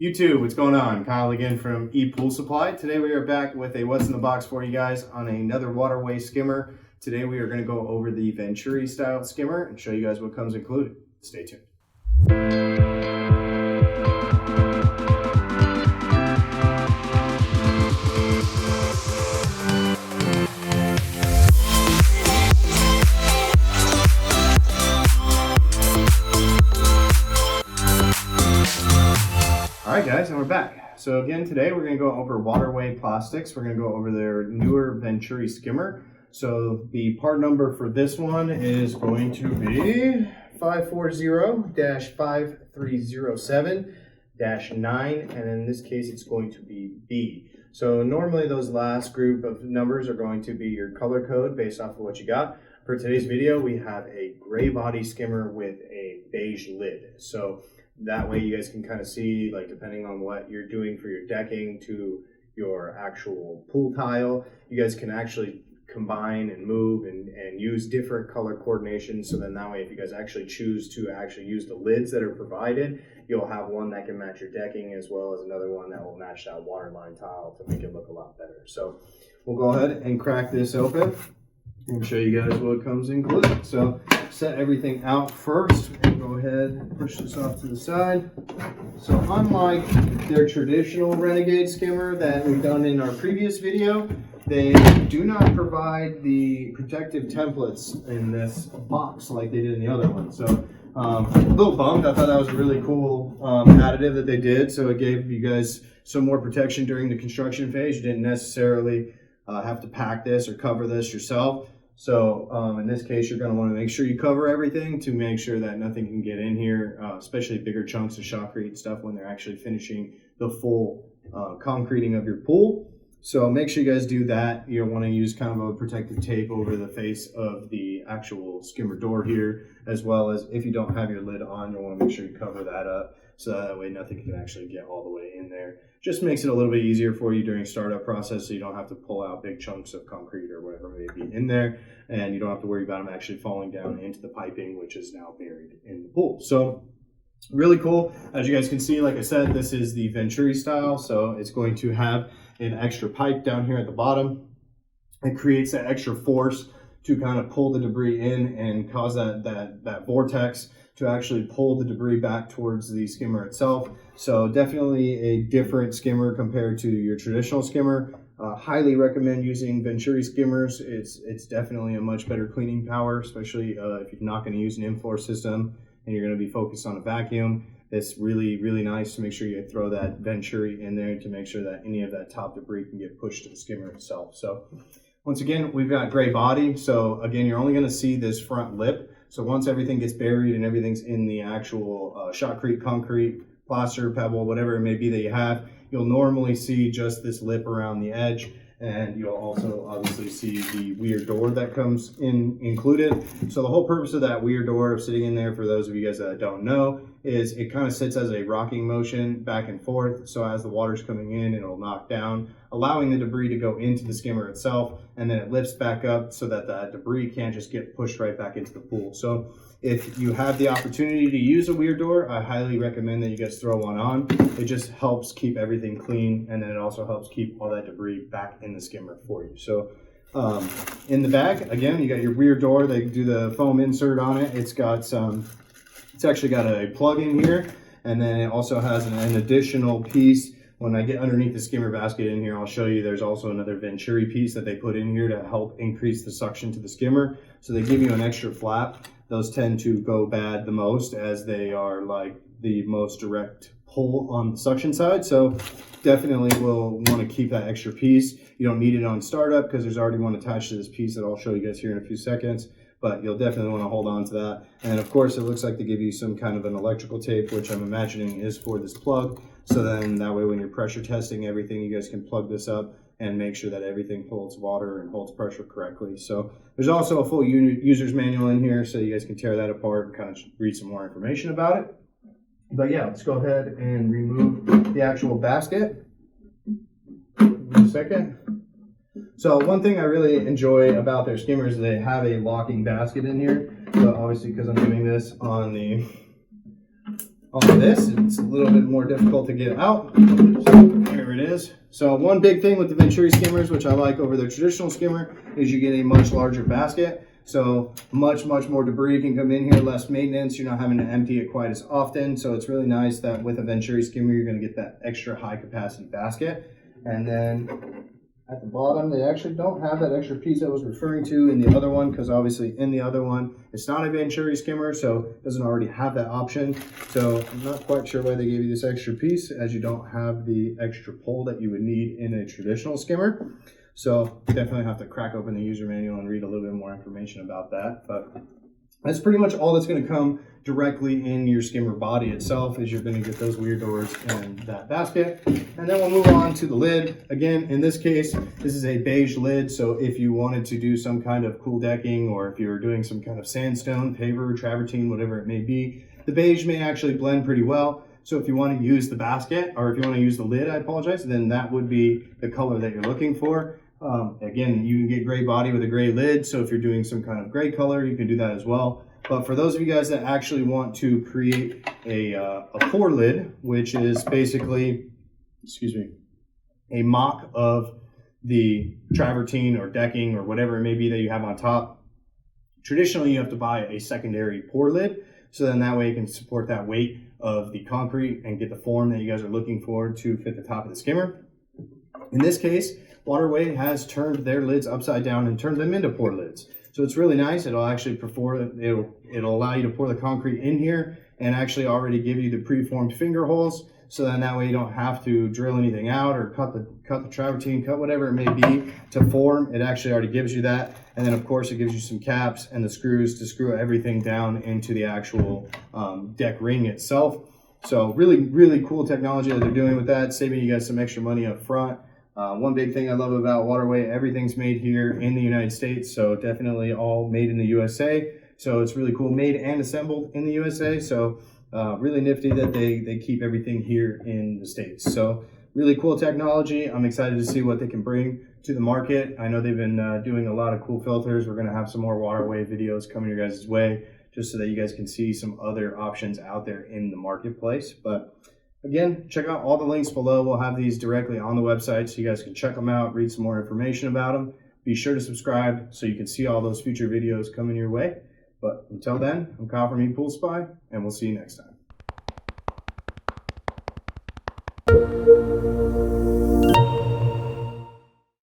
YouTube, what's going on? Kyle again from ePoolSupply. Today we are back with a what's in the box for you guys on another Waterway skimmer. Today we are going to go over the Venturi style skimmer and show you guys what comes included. Stay tuned. Alright guys, and we're back. So again, today we're going to go over Waterway plastics. We're going to go over their newer Venturi skimmer. So the part number for this one is going to be 540-5307-9, and in this case it's going to be B. So normally those last group of numbers are going to be your color code based off of what you got. For today's video, we have a gray body skimmer with a beige lid. So that way you guys can kind of see, like, depending on what you're doing for your decking to your actual pool tile, you guys can actually combine and move and use different color coordinations. So then that way, if you guys actually choose to actually use the lids that are provided, you'll have one that can match your decking as well as another one that will match that waterline tile to make it look a lot better. So we'll go ahead and crack this open and show you guys what comes included. So set everything out first and go ahead and push this off to the side. So unlike their traditional Renegade skimmer that we've done in our previous video, they do not provide the protective templates in this box like they did in the other one. So a little bummed. I thought that was a really cool additive that they did. So it gave you guys some more protection during the construction phase. You didn't necessarily have to pack this or cover this yourself. So in this case, you're going to want to make sure you cover everything to make sure that nothing can get in here, especially bigger chunks of shotcrete stuff when they're actually finishing the full concreting of your pool. So make sure you guys do that. You'll want to use kind of a protective tape over the face of the actual skimmer door here, as well as if you don't have your lid on, you'll want to make sure you cover that up so that way nothing can actually get all the way in there. Just makes it a little bit easier for you during startup process, so you don't have to pull out big chunks of concrete or whatever may be in there, and you don't have to worry about them actually falling down into the piping, which is now buried in the pool. So really cool. As you guys can see, like I said, this is the Venturi style, so it's going to have an extra pipe down here at the bottom. It creates that extra force to kind of pull the debris in and cause that vortex to actually pull the debris back towards the skimmer itself. So definitely a different skimmer compared to your traditional skimmer. Highly recommend using Venturi skimmers. It's definitely a much better cleaning power, especially if you're not going to use an in-floor system and you're going to be focused on a vacuum. It's really, really nice to make sure you throw that Venturi in there to make sure that any of that top debris can get pushed to the skimmer itself. So once again, we've got gray body. So again, you're only going to see this front lip. So once everything gets buried and everything's in the actual shotcrete, concrete, plaster, pebble, whatever it may be that you have, you'll normally see just this lip around the edge. And you'll also obviously see the weir door that comes in included. So the whole purpose of that weir door sitting in there, for those of you guys that don't know, is it kind of sits as a rocking motion back and forth. So as the water's coming in, it'll knock down, allowing the debris to go into the skimmer itself, and then it lifts back up so that that debris can't just get pushed right back into the pool. So if you have the opportunity to use a weir door, I highly recommend that you guys throw one on. It just helps keep everything clean, and then it also helps keep all that debris back in the skimmer for you. So in the back, again, you got your weir door. They do the foam insert on it. It's got it's actually got a plug in here, and then it also has an additional piece. When I get underneath the skimmer basket in here, I'll show you there's also another Venturi piece that they put in here to help increase the suction to the skimmer. So they give you an extra flap. Those tend to go bad the most, as they are like the most direct pull on the suction side. So definitely will want to keep that extra piece. You don't need it on startup because there's already one attached to this piece that I'll show you guys here in a few seconds. But you'll definitely want to hold on to that. And of course, it looks like they give you some kind of an electrical tape, which I'm imagining is for this plug. So then that way when you're pressure testing everything, you guys can plug this up and make sure that everything holds water and holds pressure correctly. So there's also a full user's manual in here, so you guys can tear that apart and kind of read some more information about it. But yeah, let's go ahead and remove the actual basket in a second. So one thing I really enjoy about their skimmers is they have a locking basket in here. So obviously, because I'm doing this on on this. It's a little bit more difficult to get out. So here it is. So one big thing with the Venturi skimmers, which I like over the traditional skimmer, is you get a much larger basket. So much more debris can come in here, less maintenance. You're not having to empty it quite as often. So it's really nice that with a Venturi skimmer, you're going to get that extra high capacity basket. And then at the bottom, they actually don't have that extra piece I was referring to in the other one, because obviously in the other one, it's not a Venturi skimmer, so it doesn't already have that option. So I'm not quite sure why they gave you this extra piece, as you don't have the extra pole that you would need in a traditional skimmer. So definitely have to crack open the user manual and read a little bit more information about that. But that's pretty much all that's going to come directly in your skimmer body itself, is you're going to get those weird doors and that basket. And then we'll move on to the lid. Again, in this case, this is a beige lid. So if you wanted to do some kind of cool decking, or if you were doing some kind of sandstone, paver, travertine, whatever it may be, the beige may actually blend pretty well. So if you want to use the basket, or if you want to use the lid, I apologize, then that would be the color that you're looking for. Again, you can get gray body with a gray lid, so if you're doing some kind of gray color, you can do that as well. But for those of you guys that actually want to create a pour lid, which is basically, a mock of the travertine or decking or whatever it may be that you have on top, traditionally you have to buy a secondary pour lid, so then that way you can support that weight of the concrete and get the form that you guys are looking for to fit the top of the skimmer. In this case, Waterway has turned their lids upside down and turned them into pour lids. So it's really nice. It'll actually it'll allow you to pour the concrete in here and actually already give you the preformed finger holes. So then that way you don't have to drill anything out or cut the travertine, cut whatever it may be to form. It actually already gives you that. And then of course it gives you some caps and the screws to screw everything down into the actual deck ring itself. So really cool technology that they're doing with that, saving you guys some extra money up front. One big thing I love about Waterway, everything's made here in the United States, so definitely all made in the USA. So it's really cool, made and assembled in the USA. So really nifty that they keep everything here in the States. So really cool technology. I'm excited to see what they can bring to the market. I know they've been doing a lot of cool filters. We're going to have some more Waterway videos coming your guys' way, just so that you guys can see some other options out there in the marketplace. But again, check out all the links below. We'll have these directly on the website, so you guys can check them out, read some more information about them. Be sure to subscribe so you can see all those future videos coming your way. But until then, I'm Kyle from ePoolSupply, and we'll see you next time.